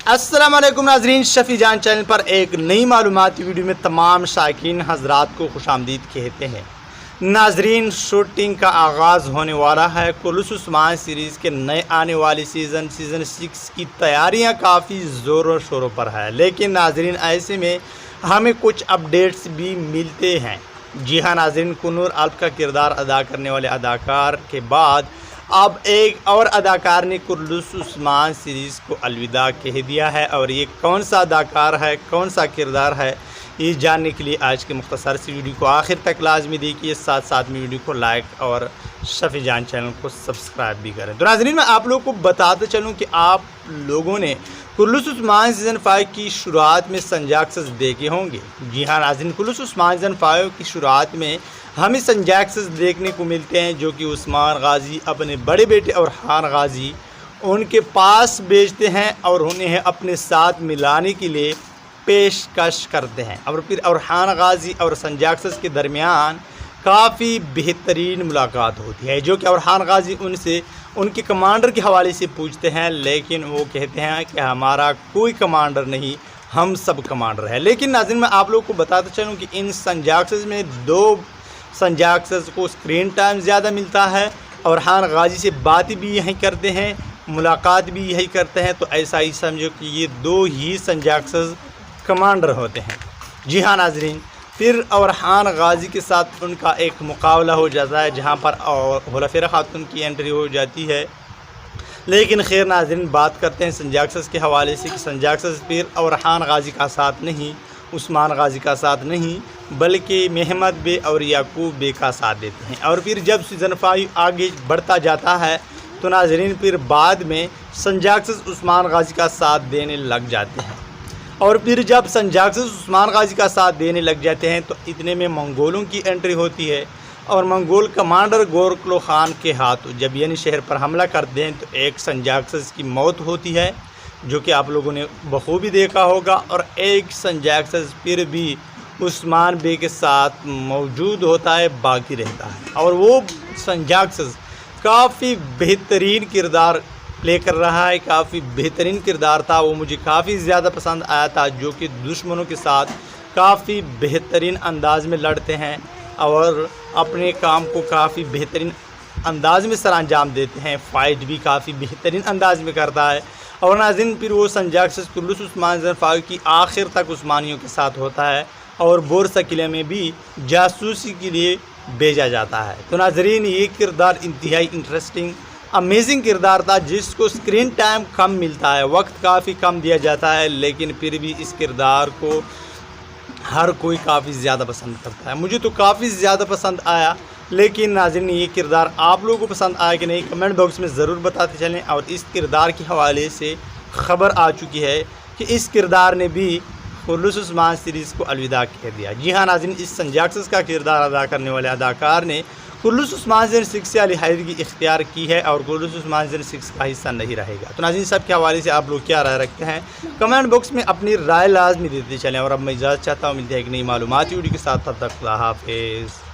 अस्सलाम वालेकुम नाजरीन, शफी जान चैनल पर एक नई मालूमाती वीडियो में तमाम शायकीन हजरात को खुशामदीद कहते हैं। नाजरीन, शूटिंग का आगाज़ होने वाला है। कुल्लूस उस्मान सीरीज़ के नए आने वाली सीज़न 6 की तैयारियां काफ़ी ज़ोरों शोरों पर है। लेकिन नाजरीन, ऐसे में हमें कुछ अपडेट्स भी मिलते हैं। जी हाँ नाजरीन, कुन्नूर अल्प का किरदार अदा करने वाले अदाकार के बाद अब एक और अदाकार ने कुल्लूस उस्मान सीरीज़ को अलविदा कह दिया है। और ये कौन सा अदाकार है, कौन सा किरदार है, ये जानने के लिए आज के मुख्तसर सी वीडियो को आखिर तक लाजमी देखिए। साथ साथ में वीडियो को लाइक और शफी जान चैनल को सब्सक्राइब भी करें। तो नाज़रीन, मैं आप लोगों को बताते चलूँ कि आप लोगों ने कुल्लूस उस्मान सीज़न 5 की शुरुआत में संजाक्सेस देखे होंगे। जी हाँ नाज़रीन, कुल्लूस उस्मान सीज़न 5 की शुरुआत में हमें संजाक्सेस देखने को मिलते हैं जो कि उस्मान गाजी अपने बड़े बेटे अरहान गाजी उनके पास भेजते हैं और उन्हें अपने साथ मिलाने के लिए पेशकश करते हैं। और फिर अरहान गाजी और संजाक्सेस के दरमियान काफ़ी बेहतरीन मुलाकात होती है, जो कि अरहान गाजी उनसे उनके कमांडर के हवाले से पूछते हैं। लेकिन वो कहते हैं कि हमारा कोई कमांडर नहीं, हम सब कमांडर हैं। लेकिन नाज़रीन, मैं आप लोगों को बताते चलूँ कि इन संजाक्सेस में दो संजाक्सेस को स्क्रीन टाइम ज़्यादा मिलता है और अरहान गाजी से बातें भी यही करते हैं, मुलाकात भी यही करते हैं। तो ऐसा ही समझो कि ये दो ही संजाक्सेस कमांडर होते हैं। जी हाँ नाजरीन, फिर अरहान गाजी के साथ उनका एक मुकाबला हो जाता है जहाँ पर हुलफेरा खातून की एंट्री हो जाती है। लेकिन खैर नाजरीन, बात करते हैं संजाक्सेस के हवाले से कि संजाक्सेस फिर अरहान गाजी का साथ नहीं, उस्मान गाजी का साथ नहीं, बल्कि महमद बे और याकूब बे का साथ देते हैं। और फिर जब सीज़न 5 आगे बढ़ता जाता है तो नाजरीन फिर बाद में संजाक्सेस उस्मान गाजी का साथ देने लग जाते हैं। और फिर जब संजाक्सेस उस्मान गाजी का साथ देने लग जाते हैं तो इतने में मंगोलों की एंट्री होती है और मंगोल कमांडर गोरकलो खान के हाथों जब यानी शहर पर हमला करते हैं तो एक संजाक्सेस की मौत होती है, जो कि आप लोगों ने बखूबी देखा होगा। और एक संजाक्सेस फिर भी उस्मान बे के साथ मौजूद होता है, बाकी रहता है। और वो संजाक्सेस काफ़ी बेहतरीन किरदार प्ले कर रहा है, काफ़ी बेहतरीन किरदार था। वो मुझे काफ़ी ज़्यादा पसंद आया था, जो कि दुश्मनों के साथ काफ़ी बेहतरीन अंदाज में लड़ते हैं और अपने काम को काफ़ी बेहतरीन अंदाज में सरअंजाम देते हैं। फ़ाइट भी काफ़ी बेहतरीन अंदाज में करता है। और नाज़रीन, फिर वो संजाक्सेस कुल्लूस उस्मान सीज़न 5 की आखिर तक उस्मानियों के साथ होता है और बोरसा किले में भी जासूसी के लिए भेजा जाता है। तो नाज़रीन, ये किरदार इंतहाई इंटरेस्टिंग अमेजिंग किरदार था, जिसको स्क्रीन टाइम कम मिलता है, वक्त काफ़ी कम दिया जाता है। लेकिन फिर भी इस किरदार को हर कोई काफ़ी ज़्यादा पसंद करता है। मुझे तो काफ़ी ज़्यादा पसंद आया। लेकिन नाज़रीन, ये किरदार आप लोगों को पसंद आया कि नहीं, कमेंट बॉक्स में ज़रूर बताते चलें। और इस किरदार के हवाले से ख़बर आ चुकी है कि इस किरदार ने भी कुल्लूस उस्मान सीरीज़ को अलविदा कह दिया। जी हाँ नाज़रीन, इस संजाक्सेस का किरदार अदा करने वाले अदाकार ने कुल्लूस उस्मान सीज़न 6 से अलहदगी इख्तियार की है और कुल्लूस उस्मान सीज़न 6 का हिस्सा नहीं रहेगा। तो नाज़रीन, सब के हवाले से आप लोग क्या राय रखते हैं, कमेंट बॉक्स में अपनी राय लाजमी देते चलें। और अब मैं इजाज़त चाहता हूँ, मिलते हैं एक नई मालूमाती वीडियो के साथ, तब तक खुदा हाफिज़।